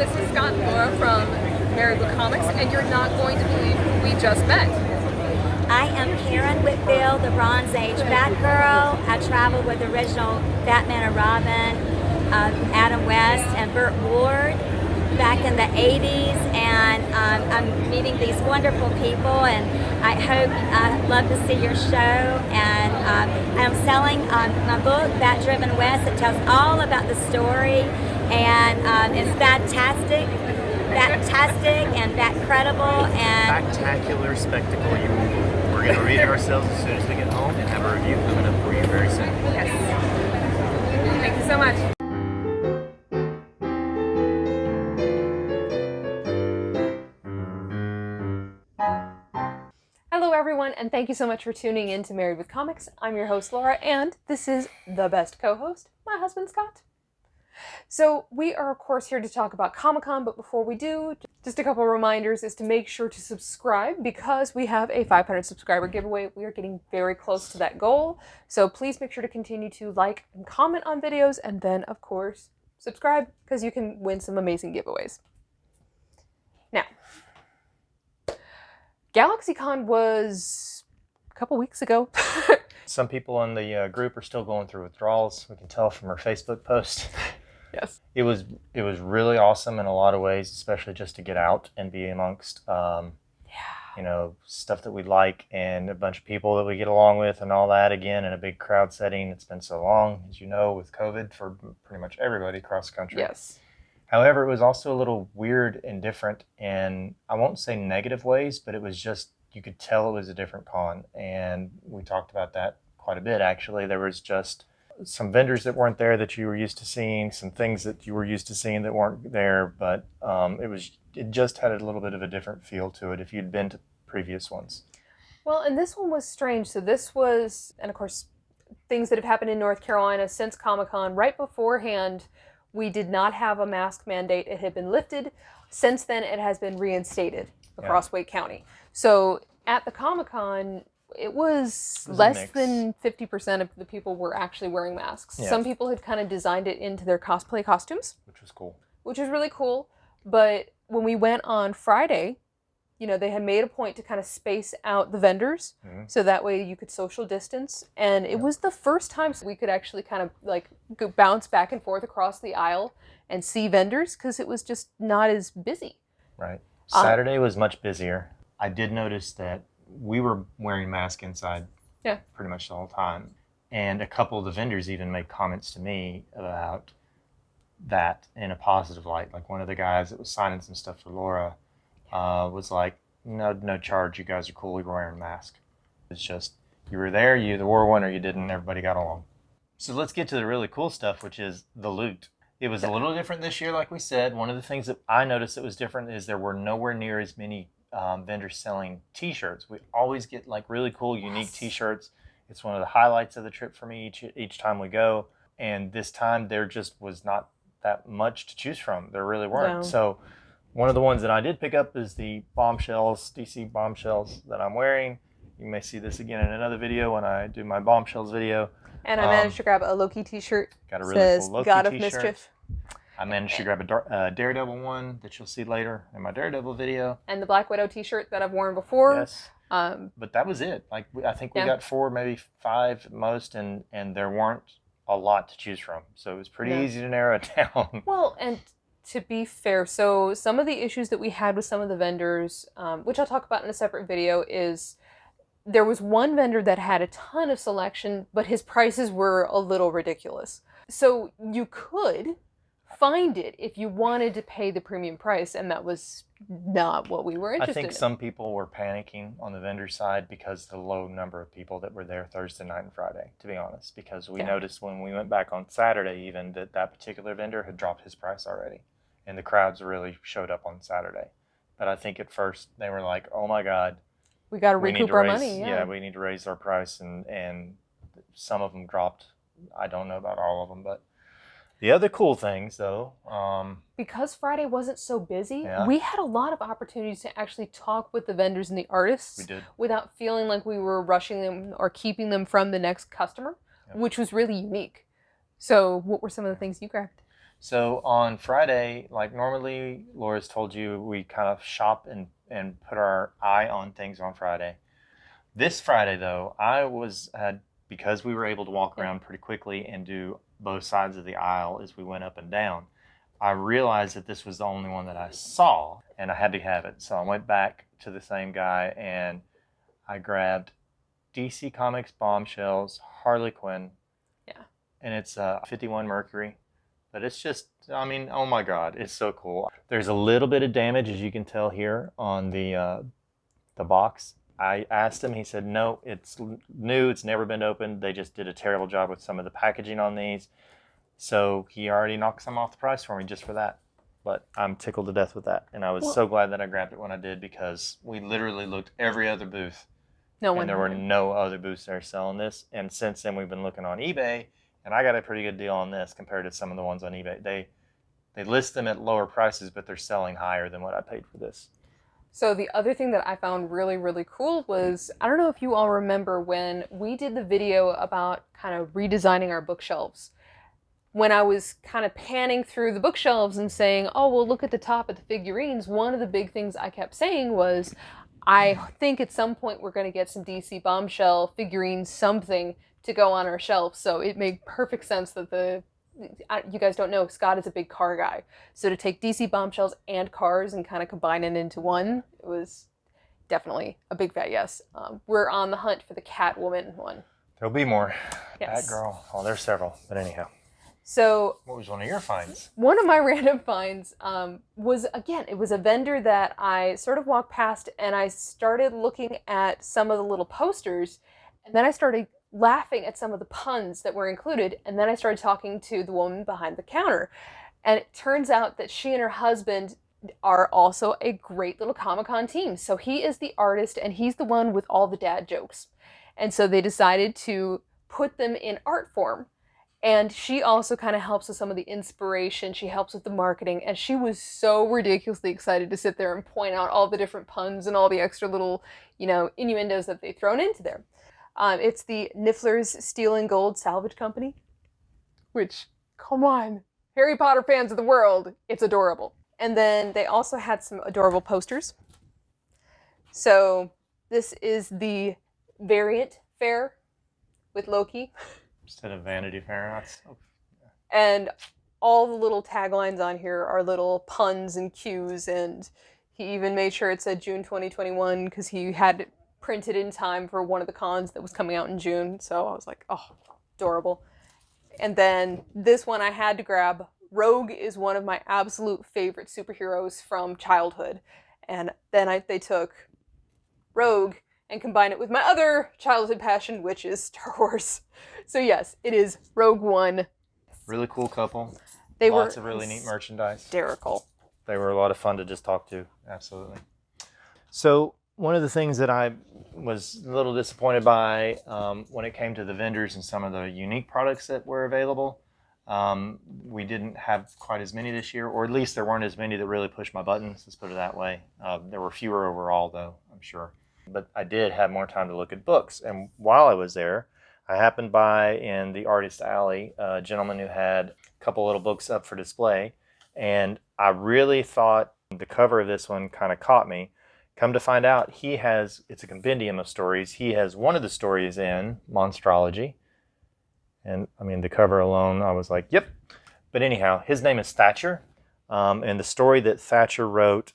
This is Scott and Laura from Married with Comics, and you're not going to believe who we just met. I am Karen Whitfield, the Bronze Age Batgirl. I traveled with the original Batman and Robin, Adam West, and Burt Ward back in the 80s, and I'm meeting these wonderful people, and I'd love to see your show. And I'm selling my book, Batdriven West. It tells all about the story, and it's fantastic and credible and spectacular spectacle. We're going to read it ourselves as soon as we get home and have a review coming up for you very soon. Yes. Thank you so much. Hello everyone, and thank you so much for tuning in to Married with Comics. I'm your host Laura, and this is the best co-host, my husband Scott. So we are of course here to talk about Comic-Con, but before we do, just a couple reminders is to make sure to subscribe because we have a 500 subscriber giveaway. We are getting very close to that goal. So please make sure to continue to like and comment on videos, and then of course subscribe because you can win some amazing giveaways. Now, GalaxyCon was a couple weeks ago. Some people in the group are still going through withdrawals. We can tell from her Facebook post. Yes. It was really awesome in a lot of ways, especially just to get out and be amongst, you know, stuff that we like and a bunch of people that we get along with and all that, again, in a big crowd setting. It's been so long, as you know, with COVID for pretty much everybody across the country. Yes. However, it was also a little weird and different in, I won't say negative ways, but it was just, you could tell it was a different con. And we talked about that quite a bit, actually. There was just some vendors that weren't there that you were used to seeing, some things that you were used to seeing that weren't there, but it just had a little bit of a different feel to it if you'd been to previous ones. Well, and this one was strange. So this was, and of course, things that have happened in North Carolina since Comic-Con. Right beforehand, we did not have a mask mandate. It had been lifted. Since then, it has been reinstated across Wake County. So at the Comic-Con, it was less than 50% of the people were actually wearing masks. Yeah. Some people had kind of designed it into their cosplay costumes. Which was cool. Which was really cool. But when we went on Friday, you know, they had made a point to kind of space out the vendors so that way you could social distance. And it was the first time we could actually kind of like bounce back and forth across the aisle and see vendors because it was just not as busy. Right. Saturday was much busier. I did notice that we were wearing masks inside pretty much the whole time. And a couple of the vendors even made comments to me about that in a positive light. Like one of the guys that was signing some stuff for Laura was like, no charge, you guys are cool, we were wearing masks. It's just, you were there, you either wore one or you didn't, everybody got along. So let's get to the really cool stuff, which is the loot. It was a little different this year, like we said. One of the things that I noticed that was different is there were nowhere near as many vendors selling t-shirts. We always get like really cool, unique t-shirts. It's one of the highlights of the trip for me each time we go. And this time there just was not that much to choose from. There really weren't. No. So one of the ones that I did pick up is the Bombshells, DC Bombshells that I'm wearing. You may see this again in another video when I do my Bombshells video. And I managed to grab a Loki t-shirt. Got a really cool Loki God t-shirt. of Mischief. I managed to grab a Daredevil one that you'll see later in my Daredevil video. And the Black Widow t-shirt that I've worn before. Yes. But that was it. Like I think we got 4, maybe 5 at most, and there weren't a lot to choose from. So it was pretty easy to narrow it down. Well, and to be fair, so some of the issues that we had with some of the vendors, which I'll talk about in a separate video, is there was one vendor that had a ton of selection, but his prices were a little ridiculous. So you could find it if you wanted to pay the premium price, and that was not what we were interested in. I think some people were panicking on the vendor side because the low number of people that were there Thursday night and Friday, to be honest, because we noticed when we went back on Saturday even that particular vendor had dropped his price already, and the crowds really showed up on Saturday. But I think at first they were like, oh my God, we got to recoup our money. Yeah, we need to raise our price, and some of them dropped. I don't know about all of them, but the other cool things, though, because Friday wasn't so busy, we had a lot of opportunities to actually talk with the vendors and the artists without feeling like we were rushing them or keeping them from the next customer, which was really unique. So what were some of the things you grabbed? So on Friday, like normally Laura's told you, we kind of shop and put our eye on things on Friday. This Friday though, because we were able to walk around pretty quickly and do both sides of the aisle as we went up and down, I realized that this was the only one that I saw and I had to have it. So I went back to the same guy and I grabbed DC Comics Bombshells, Harley Quinn. Yeah. And it's 51 Mercury. But it's just, I mean, oh my God, it's so cool. There's a little bit of damage, as you can tell here on the box. I asked him, he said, no, it's new, it's never been opened. They just did a terrible job with some of the packaging on these. So he already knocked some off the price for me just for that. But I'm tickled to death with that. And I was so glad that I grabbed it when I did, because we literally looked every other booth. And there were no other booths there selling this. And since then, we've been looking on eBay, and I got a pretty good deal on this compared to some of the ones on eBay. They list them at lower prices, but they're selling higher than what I paid for this. So the other thing that I found really, really cool was, I don't know if you all remember when we did the video about kind of redesigning our bookshelves. When I was kind of panning through the bookshelves and saying, oh, well, look at the top of the figurines, one of the big things I kept saying was, I think at some point we're going to get some DC Bombshell figurines, something to go on our shelves. So it made perfect sense that you guys don't know, Scott is a big car guy. So to take DC Bombshells and cars and kind of combine it into one, it was definitely a big fat yes. We're on the hunt for the Catwoman one. There'll be more. Yes. Batgirl. Oh, there's several. But anyhow. So what was one of your finds? One of my random finds was, again, it was a vendor that I sort of walked past, and I started looking at some of the little posters, and then I started laughing at some of the puns that were included, and then I started talking to the woman behind the counter. And it turns out that she and her husband are also a great little Comic-Con team. So he is the artist, and he's the one with all the dad jokes. And so they decided to put them in art form. And she also kind of helps with some of the inspiration. She helps with the marketing. And she was so ridiculously excited to sit there and point out all the different puns and all the extra little, innuendos that they've thrown into there. It's the Niffler's Steel and Gold Salvage Company. Which, come on, Harry Potter fans of the world, it's adorable. And then they also had some adorable posters. So this is the variant fair with Loki. Instead of Vanity Fair. And all the little taglines on here are little puns and cues, and he even made sure it said June 2021 because he had it printed in time for one of the cons that was coming out in June. So I was like, oh, adorable. And then this one I had to grab. Rogue is one of my absolute favorite superheroes from childhood. And then they took Rogue and combine it with my other childhood passion, which is Star Wars. So yes, it is Rogue One. Really cool couple. Lots of really neat merchandise. Hysterical. They were a lot of fun to just talk to. Absolutely. So one of the things that I was a little disappointed by when it came to the vendors and some of the unique products that were available, we didn't have quite as many this year, or at least there weren't as many that really pushed my buttons, let's put it that way. There were fewer overall, though, I'm sure. But I did have more time to look at books. And while I was there, I happened by in the Artist Alley a gentleman who had a couple little books up for display. And I really thought the cover of this one kind of caught me. Come to find out, it's a compendium of stories. He has one of the stories in Monstrology. And I mean, the cover alone, I was like, yep. But anyhow, his name is Thatcher. And the story that Thatcher wrote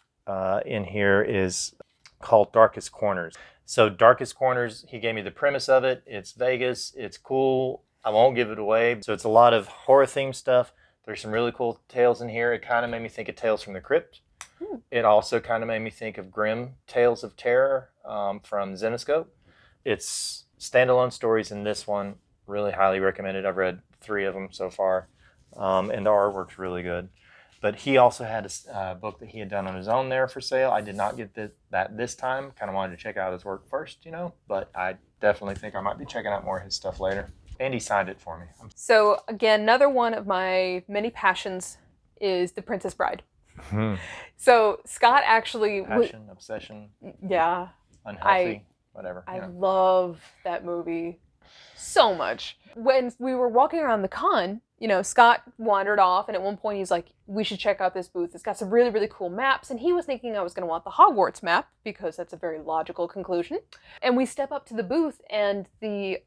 in here is called Darkest Corners. So Darkest Corners, he gave me the premise of it. It's Vegas. It's cool. I won't give it away. So it's a lot of horror themed stuff. There's some really cool tales in here. It kind of made me think of Tales from the Crypt. It also kind of made me think of Grimm Tales of Terror from Zenescope. It's standalone stories in this one. Really highly recommended. I've read 3 of them so far. And the artwork's really good. But he also had a book that he had done on his own there for sale. I did not get that this time. Kind of wanted to check out his work first, But I definitely think I might be checking out more of his stuff later. And he signed it for me. So again, another one of my many passions is The Princess Bride. So Scott actually... Obsession. Yeah. Unhealthy, whatever. I love that movie. So much. When we were walking around the con, you know, Scott wandered off, and at one point he's like, we should check out this booth. It's got some really, really cool maps, and he was thinking I was going to want the Hogwarts map, because that's a very logical conclusion. And we step up to the booth, and the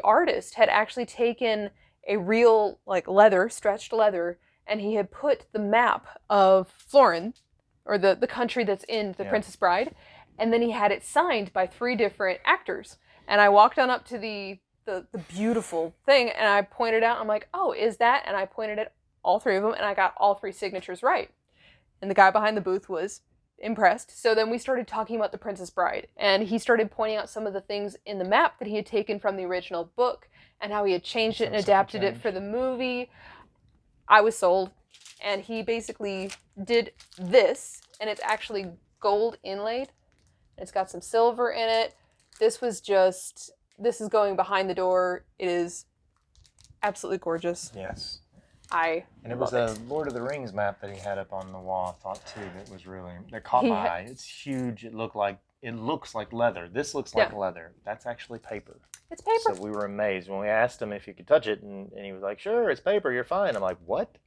artist had actually taken a real, like, leather, stretched leather, and he had put the map of Florin, or the country that's in The Princess Bride, and then he had it signed by 3 different actors. And I walked on up to the beautiful thing, and I pointed out, I'm like, oh, is that? And I pointed at all 3 of them, and I got all 3 signatures right. And the guy behind the booth was impressed. So then we started talking about The Princess Bride, and he started pointing out some of the things in the map that he had taken from the original book, and how he had changed it and adapted it for the movie. I was sold. And he basically did this, and it's actually gold inlaid. It's got some silver in it. This is going behind the door. It is absolutely gorgeous. Yes. And it was a Lord of the Rings map that he had up on the wall, I thought, too, that caught my eye. It's huge. It looks like leather. This looks like leather. That's actually paper. It's paper. So we were amazed when we asked him if he could touch it, and he was like, sure, it's paper, you're fine. I'm like, what?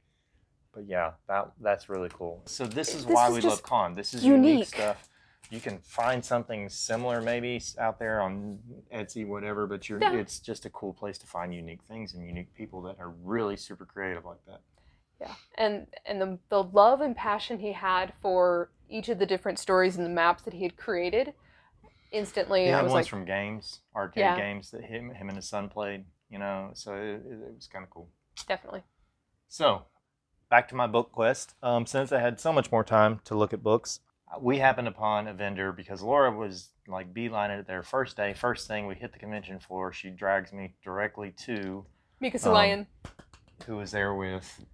But yeah, that's really cool. So this is why we love con. This is unique stuff. You can find something similar maybe out there on Etsy, whatever, but it's just a cool place to find unique things and unique people that are really super creative like that. Yeah, and the love and passion he had for each of the different stories and the maps that he had created, instantly I was ones like, from arcade games that him and his son played, you know, so it was kind of cool. Definitely. So, back to my book quest. Since I had so much more time to look at books, we happened upon a vendor because Laura was like beelining it there first day. First thing, we hit the convention floor. She drags me directly to Mico Suayan, who was there with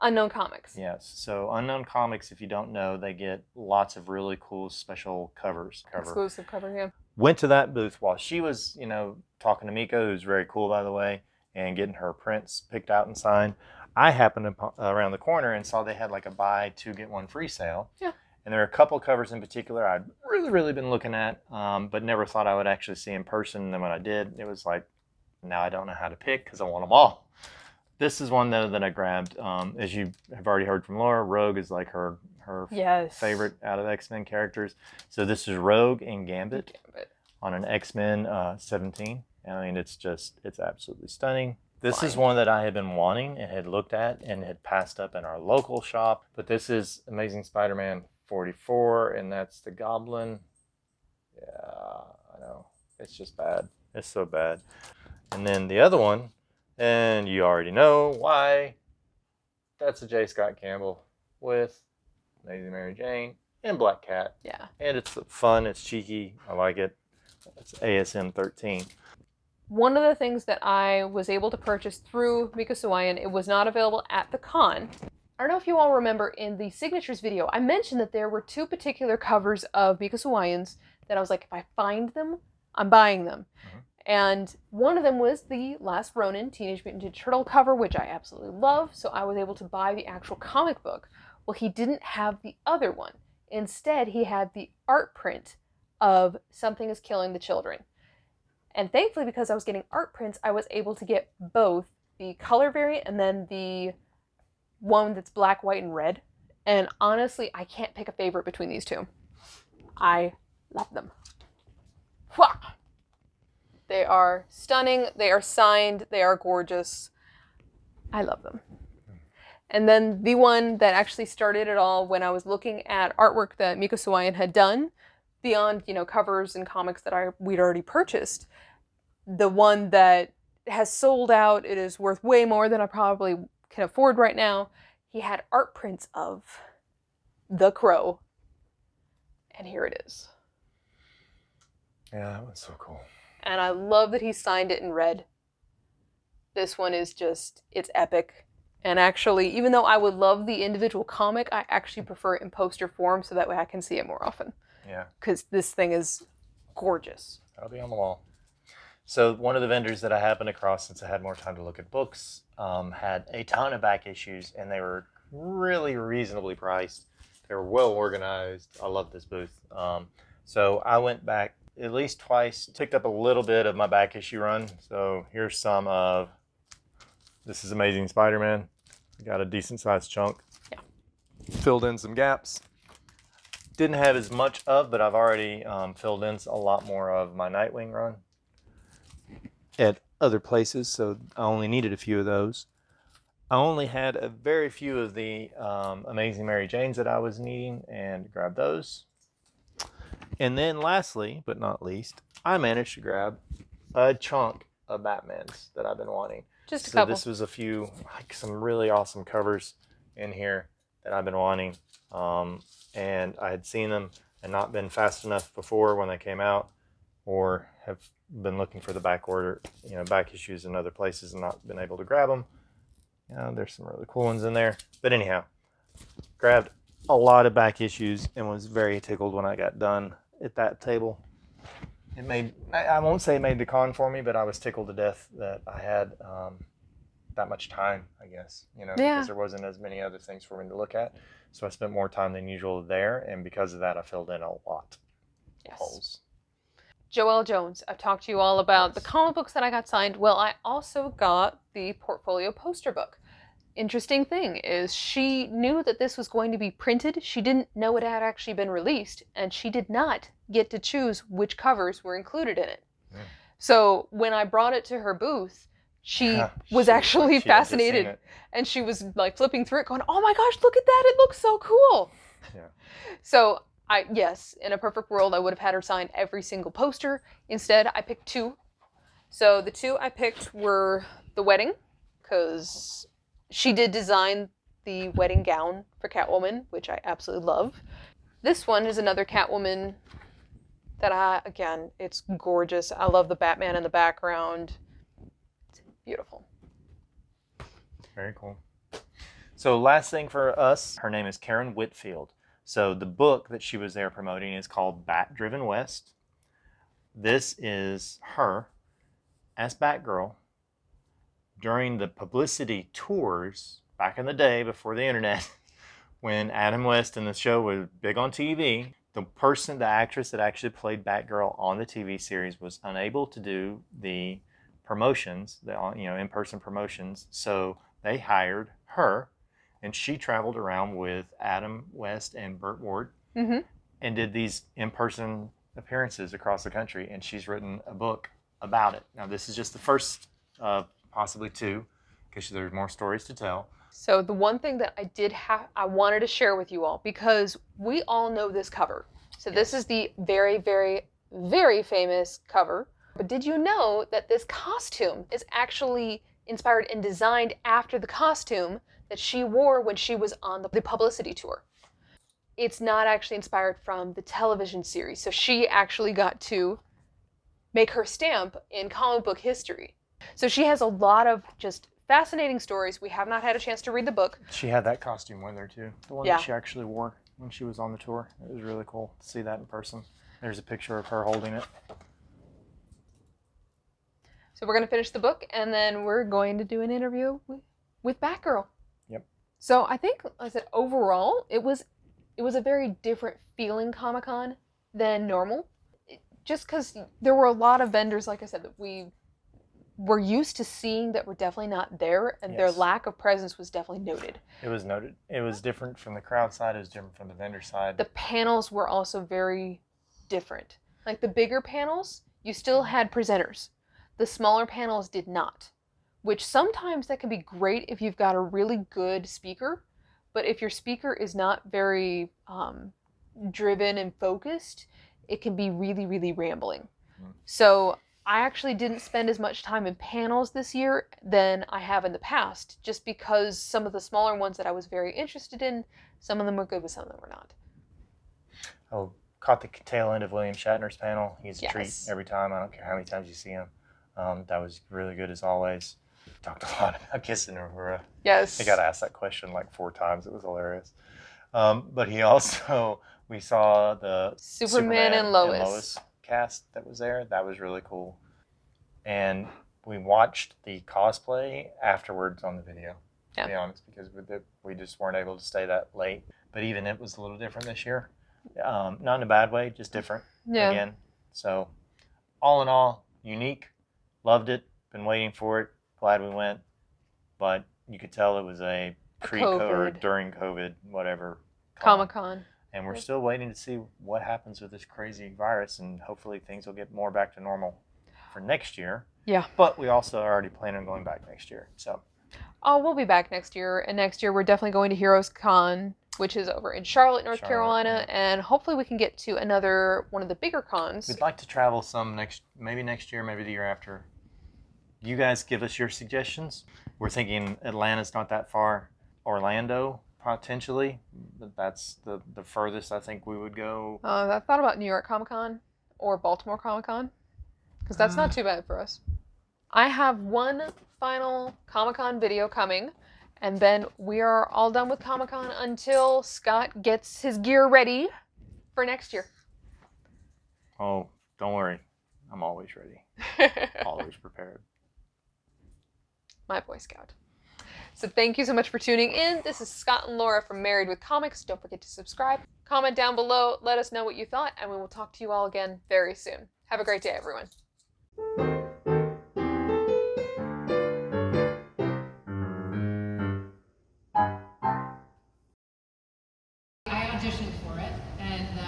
Unknown Comics. Yes. So Unknown Comics, if you don't know, they get lots of really cool special covers. Exclusive cover, yeah. Went to that booth while she was, you know, talking to Mico, who's very cool, by the way, and getting her prints picked out and signed. I happened around the corner and saw they had like a buy 2 get 1 free sale. Yeah. And there are a couple covers in particular I'd really been looking at, but never thought I would actually see in person. And then when I did, it was like, now I don't know how to pick because I want them all. This is one though that I grabbed. As you have already heard from Laura, Rogue is like her favorite out of X-Men characters. So this is Rogue and Gambit on an X-Men 17. I mean, it's absolutely stunning. This is one that I had been wanting and had looked at and had passed up in our local shop. But this is Amazing Spider-Man 44, and that's the Goblin. Yeah, I know. It's just bad. It's so bad. And then the other one, and you already know why, that's a J Scott Campbell with Amazing Mary Jane and Black Cat. Yeah. And it's fun. It's cheeky. I like it. It's ASM 13. One of the things that I was able to purchase through Mico Suayan, it was not available at the con. I don't know if you all remember in the signatures video, I mentioned that there were 2 particular covers of Mico Suayan's that I was like, if I find them, I'm buying them. Mm-hmm. And one of them was the Last Ronin Teenage Mutant Ninja Turtle cover, which I absolutely love, so I was able to buy the actual comic book. Well, he didn't have the other one. Instead, he had the art print of Something is Killing the Children. And thankfully, because I was getting art prints, I was able to get both the color variant and then the one that's black, white, and red. And honestly, I can't pick a favorite between these 2. I love them. They are stunning. They are signed. They are gorgeous. I love them. And then the one that actually started it all when I was looking at artwork that Mico Suayan had done, beyond, you know, covers and comics that we'd already purchased, the one that has sold out, it is worth way more than I probably can afford right now. He had art prints of The Crow. And here it is. Yeah, that was so cool. And I love that he signed it in red. This one is just, it's epic. And actually, even though I would love the individual comic, I actually prefer it in poster form so that way I can see it more often. Yeah. Because this thing is gorgeous. That'll be on the wall. So one of the vendors that I happened across, since I had more time to look at books, had a ton of back issues, and they were really reasonably priced. They were well organized. I love this booth. So I went back. at least twice. Picked up a little bit of my back issue run. So here's some of, this is Amazing Spider-Man. I got a decent sized chunk. Yeah. Filled in some gaps. Didn't have as much of, but I've already filled in a lot more of my Nightwing run at other places, so I only needed a few of those. I only had a very few of the Amazing Mary Janes that I was needing and grabbed those. And then lastly, but not least, I managed to grab a chunk of Batmans that I've been wanting. Just a couple. This was a few, like some really awesome covers in here that I've been wanting. And I had seen them and not been fast enough before when they came out, or have been looking for the back order, back issues in other places and not been able to grab them. There's some really cool ones in there. But anyhow, grabbed a lot of back issues and was very tickled when I got done at that table. It made, I won't say it made the con for me, but I was tickled to death that I had that much time, I guess, because there wasn't as many other things for me to look at. So I spent more time than usual there, and because of that, I filled in a lot of holes. Joelle Jones, I've talked to you all about the comic books that I got signed. Well, I also got the portfolio poster book. Interesting thing is she knew that this was going to be printed. She didn't know it had actually been released, and she did not get to choose which covers were included in it. Yeah. So when I brought it to her booth, she was actually fascinated, and she was like flipping through it going, oh my gosh, look at that, it looks so cool. Yeah. So yes, in a perfect world, I would have had her sign every single poster. Instead, I picked two. So the two I picked were the wedding, because she did design the wedding gown for Catwoman, which I absolutely love. This one is another Catwoman that again, it's gorgeous. I love the Batman in the background. It's beautiful. Very cool. So last thing for us, her name is Karen Whitfield. So the book that she was there promoting is called Batdriven West. This is her as Batgirl during the publicity tours back in the day before the internet, when Adam West and the show was big on TV. The actress that actually played Batgirl on the TV series was unable to do the promotions, in-person promotions, so they hired her. And she traveled around with Adam West and Burt Ward and did these in-person appearances across the country. And she's written a book about it. Now, this is just the first of possibly two, because there's more stories to tell. So the one thing that I wanted to share with you all, because we all know this cover. So this is the very, very, very famous cover. But did you know that this costume is actually inspired and designed after the costume that she wore when she was on the publicity tour? It's not actually inspired from the television series. So she actually got to make her stamp in comic book history. So she has a lot of just fascinating stories. We have not had a chance to read the book. She had that costume with her too. The one that she actually wore when she was on the tour. It was really cool to see that in person. There's a picture of her holding it. So we're going to finish the book, and then we're going to do an interview with Batgirl. Yep. So I think, like I said, overall, it was a very different feeling Comic-Con than normal. Just because there were a lot of vendors, like I said, that we were used to seeing that were definitely not there, and their lack of presence was definitely noted. It was noted. It was different from the crowd side. It was different from the vendor side. The panels were also very different. Like the bigger panels, you still had presenters. The smaller panels did not, which sometimes that can be great if you've got a really good speaker, but if your speaker is not very driven and focused, it can be really, really rambling. So I actually didn't spend as much time in panels this year than I have in the past, just because some of the smaller ones that I was very interested in, some of them were good, but some of them were not. Oh, caught the tail end of William Shatner's panel. He's a treat every time. I don't care how many times you see him. That was really good as always. Talked a lot about kissing Aurora. Yes. I got asked that question like 4 times. It was hilarious. But he also, we saw the Superman and Lois cast that was there. That was really cool. And we watched the cosplay afterwards on the video, to be honest, because we just weren't able to stay that late. But even it was a little different this year. Not in a bad way, just different. Again, So all in all, unique. Loved it. Been waiting for it. Glad we went. But you could tell it was a pre-COVID or during COVID, whatever. Comic-Con. And we're still waiting to see what happens with this crazy virus, and hopefully things will get more back to normal for next year. Yeah. But we also are already planning on going back next year. So. Oh, we'll be back next year. And next year we're definitely going to Heroes Con, which is over in Charlotte, North Carolina. Yeah. And hopefully we can get to another one of the bigger cons. We'd like to travel some maybe next year, maybe the year after. You guys give us your suggestions. We're thinking Atlanta's not that far. Orlando, potentially. But that's the furthest I think we would go. I thought about New York Comic-Con or Baltimore Comic-Con, because that's not too bad for us. I have one final Comic-Con video coming, and then we are all done with Comic-Con until Scott gets his gear ready for next year. Oh, don't worry. I'm always ready. Always prepared. My Boy Scout. So thank you so much for tuning in. This is Scott and Laura from Married with Comics. Don't forget to subscribe. Comment down below. Let us know what you thought, and we will talk to you all again very soon. Have a great day, everyone. I auditioned for it, and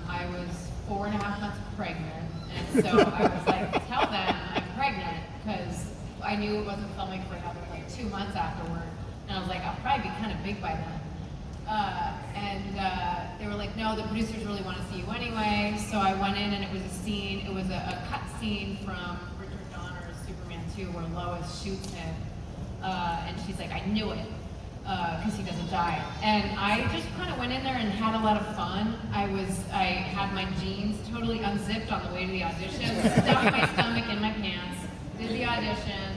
I was 4.5 months pregnant, and so I was like, tell them I'm pregnant, because I knew it wasn't filming for another 2 months afterward, and I was like, I'll probably be kind of big by then. And they were like, no, the producers really want to see you anyway. So I went in, and it was a scene. It was a cut scene from Richard Donner's Superman 2 where Lois shoots him, and she's like, I knew it, because he doesn't die. And I just kind of went in there and had a lot of fun. I had my jeans totally unzipped on the way to the audition, stuffed my stomach in my pants, did the audition,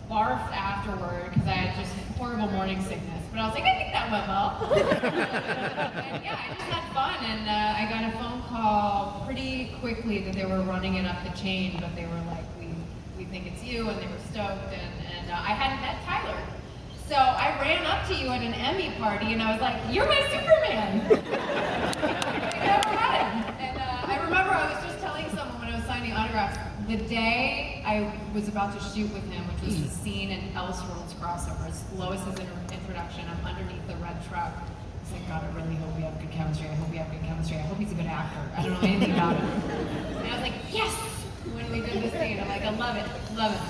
barfed afterward because I had just horrible morning sickness. But I was like, I think that went well. And yeah, I just had fun, and I got a phone call pretty quickly that they were running it up the chain, but they were like, we think it's you, and they were stoked, and I hadn't met Tyler. So I ran up to you at an Emmy party, and I was like, you're my Superman! I never met him. And I remember I was just telling someone when I was signing autographs, the day I was about to shoot with him, which was the scene in Elseworlds crossovers, Lois's introduction, I'm underneath the red truck. I was like, God, I really hope we have good chemistry. I hope we have good chemistry. I hope he's a good actor. I don't know anything about him. And I was like, yes! When we did this scene, I'm like, I love it, love it.